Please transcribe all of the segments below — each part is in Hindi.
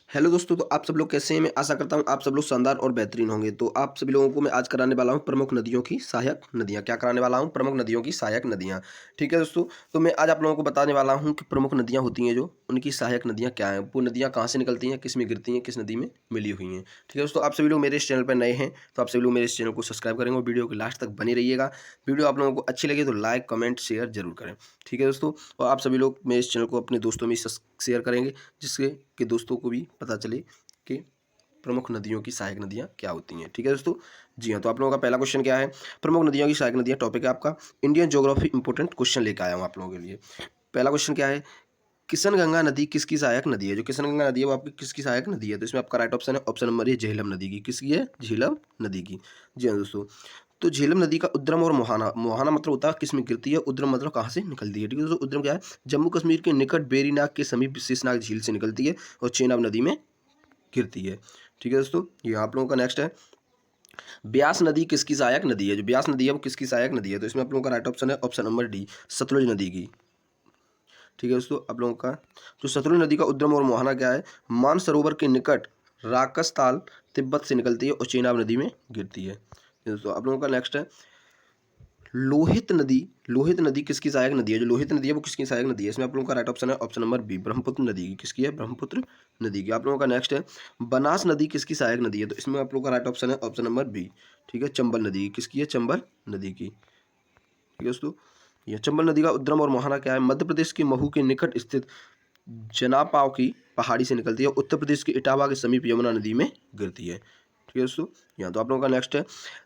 हेलो दोस्तों, तो आप सब लोग कैसे हैं? मैं आशा करता हूँ आप सब लोग शानदार और बेहतरीन होंगे। तो आप सभी लोगों को मैं आज कराने वाला हूँ प्रमुख नदियों की सहायक नदियाँ। क्या कराने वाला हूँ? प्रमुख नदियों की सहायक नदियाँ। ठीक है दोस्तों, तो मैं आज आप लोगों को बताने वाला हूँ कि प्रमुख नदियाँ होती हैं जो, उनकी सहायक नदियाँ क्या हैं, वो नदियाँ कहाँ से निकलती हैं, किस में गिरती हैं, किस नदी में मिली हुई हैं। ठीक है दोस्तों, आप सभी लोग मेरे इस चैनल पर नए हैं तो आप सभी लोग मेरे इस चैनल को सब्सक्राइब करेंगे और वीडियो के लास्ट तक बने रहिएगा। वीडियो आप लोगों को अच्छी लगे तो लाइक कमेंट शेयर जरूर करें। ठीक है दोस्तों, और आप सभी लोग मेरे इस चैनल को अपने दोस्तों में शेयर करेंगे, जिससे कि दोस्तों को भी पता चले कि प्रमुख नदियों की सहायक नदियाँ क्या होती हैं। ठीक है दोस्तों, जी हाँ, तो आप लोगों का पहला क्वेश्चन क्या है? प्रमुख नदियों की सहायक नदियाँ टॉपिक है आपका इंडियन ज्योग्राफी इंपॉर्टेंट क्वेश्चन लेकर आया हूँ आप लोगों के लिए। पहला क्वेश्चन क्या है? किशन गंगा नदी किसकी सहायक नदी है? जो किशन गंगा नदी है वो आपकी किसकी सहायक नदी है? तो इसमें आपका राइट ऑप्शन है, ऑप्शन नंबर ए झेलम नदी की। किसकी है? झेलम नदी की। जी हाँ दोस्तों, तो झेलम नदी का उद्गम और मोहाना, मोहाना मतलब होता है किस में गिरती है, उद्गम मतलब कहाँ से निकलती है। ठीक है दोस्तों, उद्गम क्या है? जम्मू कश्मीर के निकट बेरीनाग के समीप शेषनाग झील से निकलती है और चेनाब नदी में गिरती है। ठीक है दोस्तों, ये आप लोगों का नेक्स्ट है, ब्यास नदी किसकी सहायक नदी है? जो ब्यास नदी है वो किसकी सहायक नदी है? तो इसमें आप लोगों का राइट ऑप्शन है, ऑप्शन नंबर डी सतलुज नदी की। ठीक है दोस्तों, आप लोगों का जो सतलुज नदी का उद्गम और मोहना क्या है? मानसरोवर के निकट राकसताल तिब्बत से निकलती है और चेनाब नदी में गिरती है। दोस्तों आप लोगों का नेक्स्ट है, लोहित नदी, लोहित नदी किसकी सहायक नदी है? जो लोहित नदी है वो किसकी सहायक नदी है? इसमें आप लोगों का राइट ऑप्शन है, ऑप्शन नंबर बी ब्रह्मपुत्र नदी की। किसकी है? ब्रह्मपुत्र नदी की। आप लोगों का नेक्स्ट है, बनास नदी किसकी सहायक नदी है? तो इसमें आप लोगों का राइट ऑप्शन है, ऑप्शन नंबर बी। ठीक है, चंबल नदी की। किसकी है? चंबल नदी की। ठीक है दोस्तों, यह चंबल नदी का उद्गम और मोहाना क्या है? मध्य प्रदेश के महू के निकट स्थित जनापाव की पहाड़ी से निकलती है, उत्तर प्रदेश के इटावा के समीप यमुना नदी में गिरती है। ठीक है दोस्तों, यहाँ तो आप लोगों का नेक्स्ट है,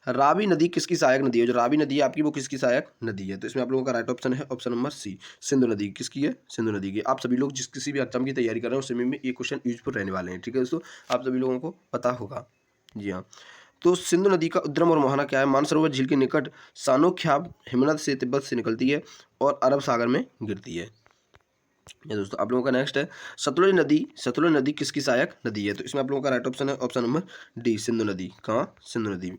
रावी नदी किसकी सहायक नदी है? जो रावी नदी है आपकी वो किसकी सहायक नदी है? तो इसमें आप लोगों का राइट ऑप्शन है, ऑप्शन नंबर सी सिंधु नदी। किसकी है? सिंधु नदी की। आप सभी लोग जिस किसी भी एग्जाम की तैयारी कर रहे हैं उस समय में ये क्वेश्चन यूजफुल रहने वाले हैं। ठीक है दोस्तों, आप सभी लोगों को पता होगा। जी हाँ, तो सिंधु नदी का उद्गम और मोहना क्या है? मानसरोवर झील के निकट सानोख्याब हिमनद से तिब्बत से निकलती है और अरब सागर में गिरती है। ये दोस्तों आप लोगों का नेक्स्ट है, सतलुज नदी, सतलुज नदी किसकी सहायक नदी है? तो इसमें आप लोगों का राइट ऑप्शन है, ऑप्शन नंबर डी सिंधु नदी। कहाँ? सिंधु नदी।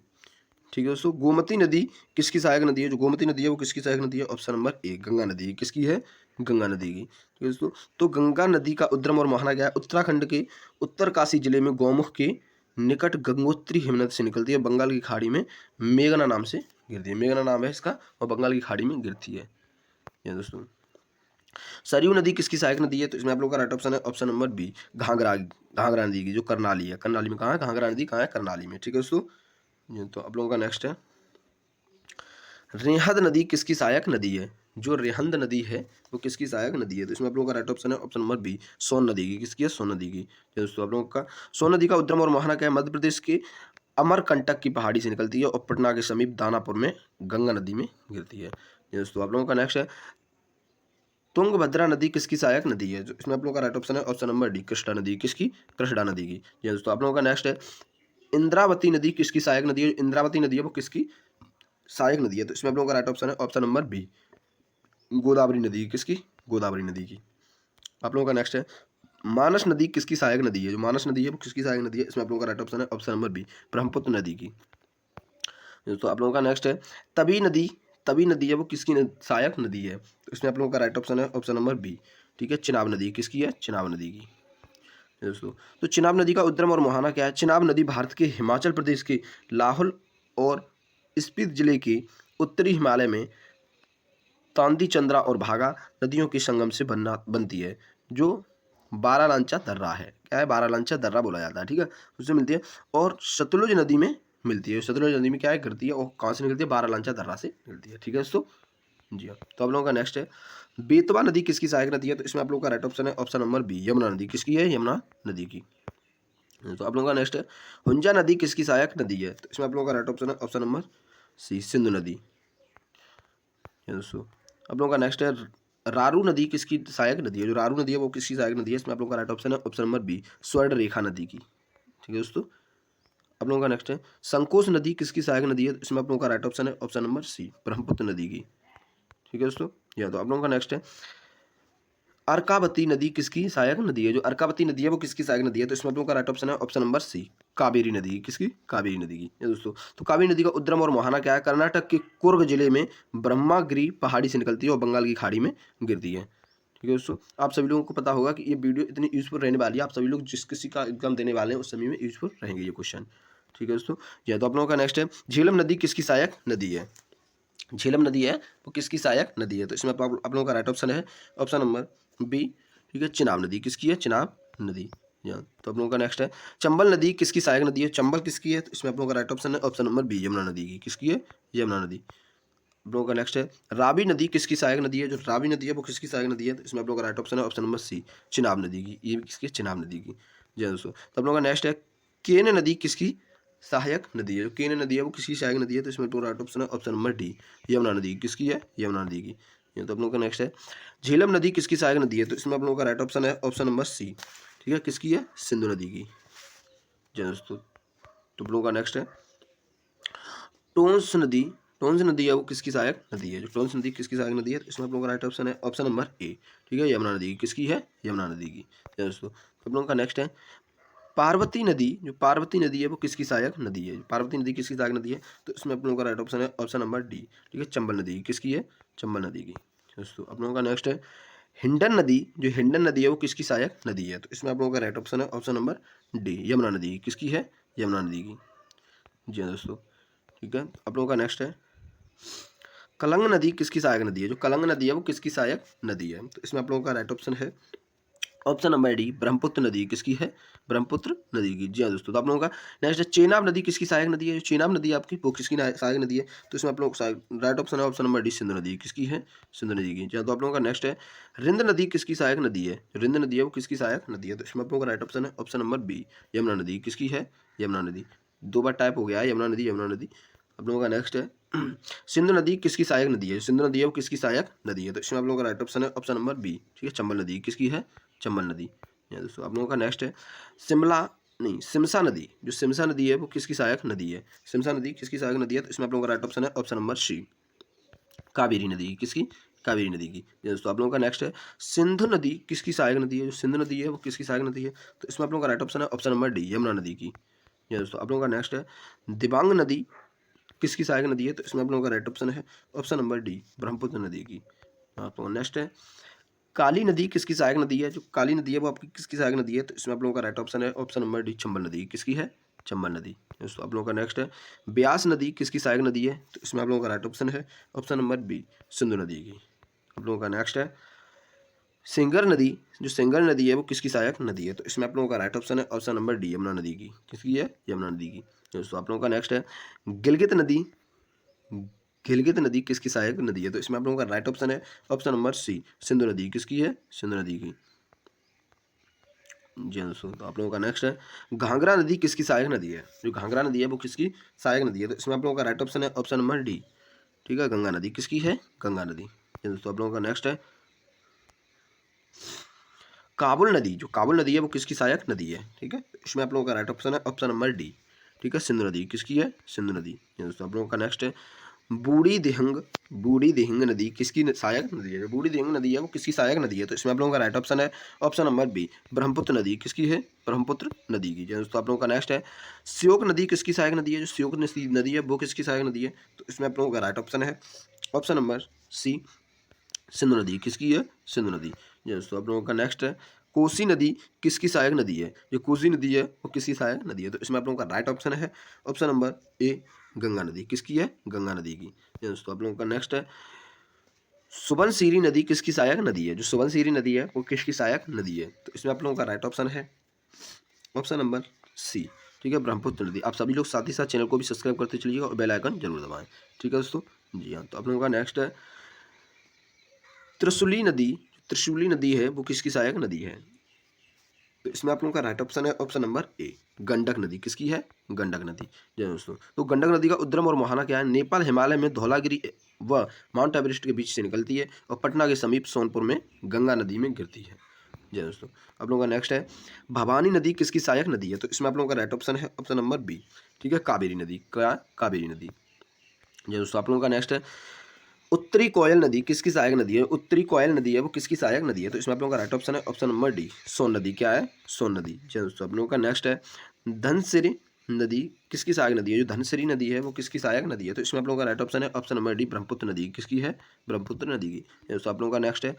ठीक है दोस्तों, गोमती नदी किसकी सहायक नदी है? जो गोमती नदी है वो किसकी सहायक नदी है? ऑप्शन नंबर ए गंगा नदी। किसकी है? गंगा नदी की। ठीक है दोस्तों, तो गंगा नदी का उद्गम और मोहना क्या है? उत्तराखंड के उत्तरकाशी जिले में गौमुख के निकट गंगोत्री हिमनद से निकलती है, बंगाल की खाड़ी में मेघना नाम से गिरती है। मेघना नाम है इसका और बंगाल की खाड़ी में गिरती है। ये दोस्तों, सरयू नदी किसकी सहायक नदी है? तो इसमें आप लोगों का राइट ऑप्शन है, option number B Ghaghara, Ghaghara नदी की। जो करनाली है, करनाली में कहाँ है? घाघरा नदी कहाँ है? करनाली में। ठीक है दोस्तों, ये तो आप लोगों का नेक्स्ट है, रेहंद नदी किसकी सहायक नदी है? जो रेहंद नदी है वो किसकी सहायक नदी है? तो इसमें आप लोगों का राइट ऑप्शन है, ऑप्शन नंबर बी सोन नदी की। किसकी है? सोन नदी की। ये दोस्तों आप लोगों का सोन नदी का उद्गम और मोहना क्या है? मध्य प्रदेश के अमरकंटक की पहाड़ी से निकलती है और पटना के समीप दानापुर में गंगा नदी में गिरती है। ये दोस्तों आप लोगों का नेक्स्ट है, तुंगभद्रा नदी किसकी सहायक नदी है? जो इसमें आप लोगों का राइट ऑप्शन है, ऑप्शन नंबर डी कृष्णा नदी। किसकी? कृष्णा नदी की। ये दोस्तों आप लोगों का नेक्स्ट है, इंद्रावती नदी किसकी सहायक नदी है? इंद्रावती नदी है वो किसकी सहायक नदी है? तो इसमें आप लोगों का राइट ऑप्शन है, ऑप्शन नंबर बी गोदावरी नदी। किसकी? गोदावरी नदी की। आप लोगों का नेक्स्ट है, मानस नदी किसकी सहायक नदी है? जो मानस नदी है वो किसकी सहायक नदी है? इसमें आप लोगों का राइट ऑप्शन है, ऑप्शन नंबर बी ब्रह्मपुत्र नदी की। तो आप लोगों का नेक्स्ट है, तवी नदी, तवी नदी है वो किसकी सहायक नदी है? तो इसमें आप लोगों का राइट ऑप्शन है, ऑप्शन नंबर बी। ठीक है, चिनाब नदी। किसकी है? चिनाब नदी की। दोस्तों, तो चिनाब नदी का उद्गम और मुहाना क्या है? चिनाब नदी भारत के हिमाचल प्रदेश के लाहौल और स्पीति जिले के उत्तरी हिमालय में तांदी चंद्रा और भागा नदियों के संगम से बनती है, जो बारालांचा दर्रा है। क्या है? बारालांचा दर्रा बोला जाता है। ठीक है, उससे मिलती है और सतलुज नदी में मिलती है। सतलुज नदी में क्या है? गिरती है और कहाँ से निकलती है? बारालांचा दर्रा से निकलती है। ठीक है दोस्तों, जी हाँ, तो आप लोगों का नेक्स्ट है, बेतवा नदी किसकी सहायक नदी है? तो इसमें आप लोगों का राइट ऑप्शन है, ऑप्शन नंबर बी यमुना नदी। किसकी है? यमुना नदी की। तो आप लोगों का नेक्स्ट है, हुंजा नदी किसकी सहायक नदी है? तो इसमें आप लोगों का राइट ऑप्शन है, ऑप्शन नंबर सी सिंधु नदी। दोस्तों आप लोगों का नेक्स्ट है, रारू नदी किसकी सहायक नदी है? जो रारू नदी है वो किसकी सहायक नदी है? इसमें आप लोगों का राइट ऑप्शन है, ऑप्शन नंबर बी स्वर्ण रेखा नदी की। ठीक है दोस्तों, आप लोगों का नेक्स्ट है, संकोच नदी किसकी सहायक नदी है? इसमें आप लोगों का राइट ऑप्शन है, ऑप्शन नंबर सी ब्रह्मपुत्र नदी की। ठीक है दोस्तों, या तो आप लोगों का नेक्स्ट है, अर्कावती नदी किसकी सहायक नदी है? जो अर्कावती नदी है वो किसकी सहायक नदी है? तो इसमें आप लोगों का राइट ऑप्शन है, ऑप्शन नंबर सी कावेरी नदी की। किसकी? कावेरी नदी की। ये दोस्तों, तो कावेरी नदी का उद्गम और मुहाना क्या है? कर्नाटक के कुर्ग जिले में ब्रह्मागिरी पहाड़ी से निकलती है और बंगाल की खाड़ी में गिरती है। ठीक है दोस्तों, आप सभी लोगों को पता होगा कि ये वीडियो इतनी यूज़फुल रहने वाली है, आप सभी लोग जिस किसी का एग्जाम देने वाले हैं उस समय में यूज़फुल रहेंगे ये क्वेश्चन। ठीक है दोस्तों, जी तो आप लोगों का नेक्स्ट है, झेलम नदी किसकी सहायक नदी है? झेलम नदी है वो किसकी सहायक नदी है? तो इसमें आप लोगों का राइट ऑप्शन है ऑप्शन नंबर बी, ठीक है, चिनाब नदी। किसकी है? चिनाब नदी। तो आप लोगों का नेक्स्ट है, चंबल नदी किसकी सहायक नदी है? चंबल किसकी है? तो इसमें आप लोगों का राइट ऑप्शन है ऑप्शन नंबर बी, यमुना नदी की। किसकी है? यमुना नदी। आप लोगों का नेक्स्ट है, रावी नदी किसकी सहायक नदी है? जो रावी नदी है वो किसकी सहायक नदी है? तो इसमें आप लोगों का राइट ऑप्शन है ऑप्शन नंबर सी, चिनाब नदी की। ये भी किसकी है? चिनाब नदी की। जी हाँ दोस्तों, तो आप लोगों का नेक्स्ट है, केन नदी किसकी सहायक नदी है? जो केन नदी है वो किसकी सहायक नदी है? तो इसमें राइट ऑप्शन है ऑप्शन नंबर डी, यमुना नदी। किसकी है? यमुना नदी की। ये तो आप लोगों का नेक्स्ट है, झेलम नदी किसकी सहायक नदी है? तो इसमें आप लोगों का राइट ऑप्शन है ऑप्शन नंबर सी, ठीक है, किसकी है? सिंधु नदी की। जी हाँ दोस्तों, तो आप लोगों का नेक्स्ट है, टोंस नदी, टोंस नदी है वो किसकी सहायक नदी है? जो टोंस नदी किसकी सहायक नदी है? तो इसमें आप लोगों का राइट ऑप्शन है ऑप्शन नंबर ए, ठीक है, यमुना नदी की। किसकी है? यमुना नदी की। जी हाँ दोस्तों, तो आप लोगों का नेक्स्ट है, पार्वती नदी, जो पार्वती नदी है वो किसकी सहायक नदी है? पार्वती नदी किसकी सहायक नदी है? तो इसमें आप लोगों का राइट ऑप्शन है ऑप्शन नंबर डी, ठीक है, चंबल नदी की। किसकी है? चंबल नदी की। दोस्तों आप लोगों का नेक्स्ट है, हिंडन नदी, जो हिंडन नदी है वो किसकी सहायक नदी है? तो इसमें आप लोगों का राइट ऑप्शन है ऑप्शन नंबर डी, यमुना नदी की। किसकी है? यमुना नदी की। जी हाँ दोस्तों, ठीक है, आप लोगों का नेक्स्ट है, कलंग नदी किसकी सहायक नदी है? जो कलंग नदी है वो किसकी सहायक नदी है? तो इसमें आप लोगों का राइट ऑप्शन है ऑप्शन नंबर डी, ब्रह्मपुत्र नदी। किसकी है? ब्रह्मपुत्र नदी की। जी हाँ दोस्तों, तो आप लोगों का नेक्स्ट है, चेनाब नदी किसकी सहायक नदी है? जो चेनाब नदी है आपकी वो किसकी सहायक नदी है? तो इसमें आप लोग राइट ऑप्शन है ऑप्शन नंबर डी, सिंधु नदी। किसकी है? सिंधु नदी की। जी हाँ, तो आप लोगों का नेक्स्ट है, रिंद नदी किसकी सहायक नदी है? जो रिंद नदी है वो किसकी सहायक नदी है? तो इसमें आप लोगों का राइट ऑप्शन है ऑप्शन नंबर बी, यमुना नदी। किसकी है? यमुना नदी। दो बार टाइप हो गया है, यमुना नदी, यमुना नदी। आप लोगों का नेक्स्ट है, सिंधु नदी किसकी सहायक नदी है? सिंधु नदी है वो किसकी सहायक नदी है? तो इसमें आप लोगों का राइट ऑप्शन है ऑप्शन नंबर बी, ठीक है, चंबल नदी। किसकी है? चंबल नदी। दोस्तों आप लोगों का नेक्स्ट है, शिमला नहीं सिमसा नदी, जो सिमसा नदी है वो किसकी सहायक नदी है? सिमसा नदी किसकी सहायक नदी है? तो इसमें आप लोगों का राइट ऑप्शन है ऑप्शन नंबर सी, कावेरी नदी की। किसकी? कावेरी नदी की। दोस्तों आप लोगों का नेक्स्ट है, सिंधु नदी किसकी सहायक नदी है? जो सिंधु नदी है वो किसकी सहायक नदी है? तो इसमें आप लोगों का राइट ऑप्शन है ऑप्शन नंबर डी, यमुना नदी की। दोस्तों आप लोगों का नेक्स्ट है, दिबांग नदी किसकी सहायक नदी है? तो इसमें आप लोगों का राइट ऑप्शन है ऑप्शन नंबर डी, ब्रह्मपुत्र नदी की। आप लोगों का नेक्स्ट है, काली नदी किसकी सहायक नदी है? जो काली नदी है वो आपकी किसकी सहायक नदी है? तो इसमें आप लोगों का राइट ऑप्शन है ऑप्शन नंबर डी, चंबल नदी। किसकी है? चंबल नदी। दोस्तों आप लोगों का नेक्स्ट है, ब्यास नदी किसकी सहायक नदी है? तो इसमें आप लोगों का राइट ऑप्शन है ऑप्शन नंबर बी, सिंधु नदी की। आप लोगों का नेक्स्ट है, सिंगर नदी, जो सिंगर नदी है वो किसकी सहायक नदी है? तो इसमें आप लोगों का राइट ऑप्शन है ऑप्शन नंबर डी, यमुना नदी की। किसकी है? यमुना नदी की। दोस्तों आप लोगों का नेक्स्ट है, गिलगित नदी, गिलगित नदी किसकी सहायक नदी है? तो इसमें आप लोगों का राइट ऑप्शन है ऑप्शन नंबर सी, सिंधु नदी। किसकी है? सिंधु नदी की। जी हाँ दोस्तों, तो आप लोगों का नेक्स्ट है, घाघरा नदी किसकी सहायक नदी है? जो घाघरा नदी है वो किसकी सहायक नदी है? तो इसमें आप लोगों का राइट ऑप्शन है ऑप्शन नंबर डी, ठीक है, गंगा नदी। किसकी है? गंगा नदी। जी दोस्तों, आप लोगों का नेक्स्ट है, काबुल नदी, जो काबुल नदी है वो किसकी सहायक नदी है? ठीक है, इसमें आप लोगों का राइट ऑप्शन है ऑप्शन नंबर डी, ठीक है, सिंधु नदी। किसकी है? सिंधु नदी। जी दोस्तों, आप लोगों का नेक्स्ट है, बूढ़ी दिहंग, बूढ़ी दिहिंग नदी किसकी सहायक नदी है? जो बूढ़ी दिहिंग नदी है वो किसकी सहायक नदी है? तो इसमें आप लोगों का राइट ऑप्शन है ऑप्शन नंबर बी, ब्रह्मपुत्र नदी। किसकी है? ब्रह्मपुत्र नदी की। दोस्तों आप लोगों का नेक्स्ट है, श्योक नदी किसकी सहायक नदी है? जो श्योक नदी है वो किसकी सहायक नदी है? तो इसमें आप लोगों का राइट ऑप्शन है ऑप्शन नंबर सी, सिंधु नदी। किसकी है? सिंधु नदी। दोस्तों आप लोगों का नेक्स्ट है, कोसी नदी किसकी सहायक नदी है? जो कोसी नदी है वो किसकी सहायक नदी है? तो इसमें आप लोगों का राइट ऑप्शन है ऑप्शन नंबर ए, गंगा नदी। किसकी है? गंगा नदी की। दोस्तों आप लोगों का नेक्स्ट है, सुबनसिरी नदी किसकी सहायक नदी है? जो सुबनसिरी नदी है वो किसकी सहायक नदी है? तो इसमें आप लोगों का राइट ऑप्शन है ऑप्शन नंबर सी, ठीक है, ब्रह्मपुत्र नदी। आप सभी लोग साथ ही साथ चैनल को भी सब्सक्राइब करते चलिएगा और बेल आइकन जरूर दबाएं, ठीक है दोस्तों। जी हाँ, तो आप लोगों का नेक्स्ट है, त्रिशूली नदी, त्रिशूली नदी है वो किसकी सहायक नदी है? तो इसमें आप लोगों का राइट ऑप्शन है ऑप्शन नंबर ए, गंडक नदी। किसकी है? गंडक नदी। जी दोस्तों, तो गंडक नदी का उद्गम और मुहाना क्या है? नेपाल हिमालय में धौलागिरी व माउंट एवरेस्ट के बीच से निकलती है और पटना के समीप सोनपुर में गंगा नदी में गिरती है। जी दोस्तों, आप लोगों का नेक्स्ट है, भवानी नदी किसकी सहायक नदी है? तो इसमें आप लोगों का राइट ऑप्शन है ऑप्शन नंबर बी, ठीक है, कावेरी नदी। क्या? कावेरी नदी। जी दोस्तों, आप लोगों का नेक्स्ट है, उत्तरी कोयल नदी किसकी सहायक नदी है? उत्तरी कोयल नदी है वो किसकी सहायक नदी है? तो इसमें आप लोगों का राइट ऑप्शन है ऑप्शन नंबर डी, सोन नदी। क्या है? सोन नदी। जी दोस्तों, आप लोगों का नेक्स्ट है, धनसिरी नदी किसकी सहायक नदी है? जो धनसिरी नदी है वो किसकी सहायक नदी है? तो इसमें आप लोगों का राइट ऑप्शन है ऑप्शन नंबर डी, ब्रह्मपुत्र नदी। किसकी है? ब्रह्मपुत्र नदी की। दोस्तों आप लोगों का नेक्स्ट है,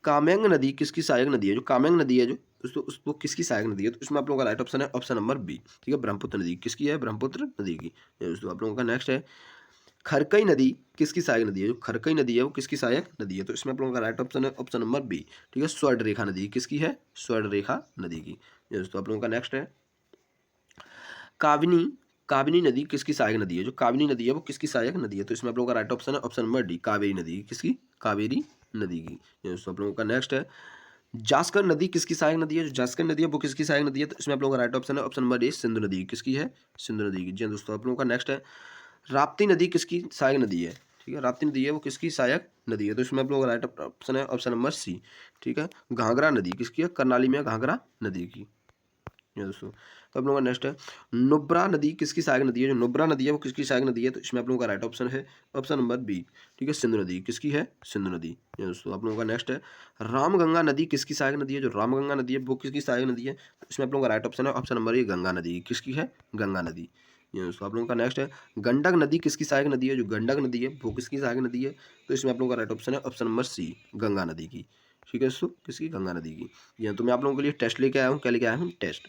कामेंग नदी किसकी सहायक नदी है? जो कामेंग नदी है जो दोस्तों उसको किसकी सहायक नदी है? तो इसमें आप लोगों का राइट ऑप्शन है ऑप्शन नंबर बी। ठीक है, ब्रह्मपुत्र नदी किसकी है? ब्रह्मपुत्र नदी की। ये दोस्तों आप लोगों का नेक्स्ट है, खरकई नदी किसकी सहायक नदी है? जो खरकई नदी है वो किसकी सहायक नदी है? तो इसमें आप लोगों का राइट ऑप्शन है ऑप्शन नंबर बी। ठीक है, स्वर्णरेखा नदी किसकी है? स्वर्णरेखा नदी की। ये दोस्तों आप लोगों का नेक्स्ट है, काबिनी काबिनी नदी किसकी सहायक नदी है? जो काबिनी नदी है वो किसकी सहायक नदी है? तो इसमें आप लोगों का राइट ऑप्शन है ऑप्शन नंबर डी, कावेरी नदी किसकी? कावेरी नदी की। ये दोस्तों आप लोगों का नेक्स्ट है, जास्कर नदी किसकी सहायक नदी है? जो जास्कर नदी है वो किसकी सहायक नदी है? तो इसमें आप लोगों का राइट ऑप्शन है ऑप्शन नंबर ए, सिंधु नदी किसकी है? सिंधु नदी की। जी हाँ दोस्तों आप लोगों का नेक्स्ट है, राप्ती नदी किसकी सहायक नदी है? ठीक है, राप्ती नदी है वो किसकी सहायक नदी है? तो इसमें आप लोगों का राइट ऑप्शन है ऑप्शन नंबर सी। ठीक है, घाघरा नदी किसकी है? कर्नाली में घाघरा नदी की। ये दोस्तों तो आप लोगों का नेक्स्ट है, नुब्रा नदी किसकी सहायक नदी है? जो नुब्रा नदी है वो किसकी सहायक नदी है? तो इसमें आप लोगों का राइट ऑप्शन है ऑप्शन नंबर बी। ठीक है, सिंधु नदी किसकी है? सिंधु नदी। ये दोस्तों आप लोगों का नेक्स्ट है, रामगंगा नदी किसकी सहायक नदी है? जो रामगंगा नदी है वो किसकी सहायक नदी है? तो इसमें आप लोगों का राइट ऑप्शन है ऑप्शन नंबर ए, गंगा नदी किसकी है? गंगा नदी। ये दोस्तों आप लोगों का नेक्स्ट है, गंडक नदी किसकी सहायक नदी है? जो गंडक नदी है वो किसकी सहायक नदी है? तो इसमें आप लोगों का राइट ऑप्शन है ऑप्शन नंबर सी, गंगा नदी की। ठीक है दोस्तों, किसकी? गंगा नदी की। ये तो मैं आप लोगों के लिए टेस्ट लेके आया हूँ, क्या लेके आया हूँ? टेस्ट।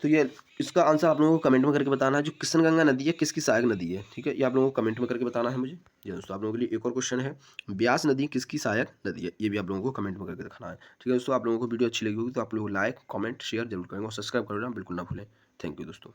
तो ये इसका आंसर आप लोगों को कमेंट में करके बताना है, जो किशनगंगा नदी है किसकी सहायक नदी है? ठीक है, ये आप लोगों को कमेंट में करके बताना है मुझे। ये दोस्तों आप लोगों के लिए एक और क्वेश्चन है, ब्यास नदी किसकी सहायक नदी है? ये भी आप लोगों को कमेंट में करके दिखाना है। ठीक है दोस्तों, आप लोगों को वीडियो अच्छी लगी होगी तो आप लोग लाइक कमेंट शेयर जरूर करेंगे और सब्सक्राइब करना बिल्कुल ना भूलें। थैंक यू दोस्तों।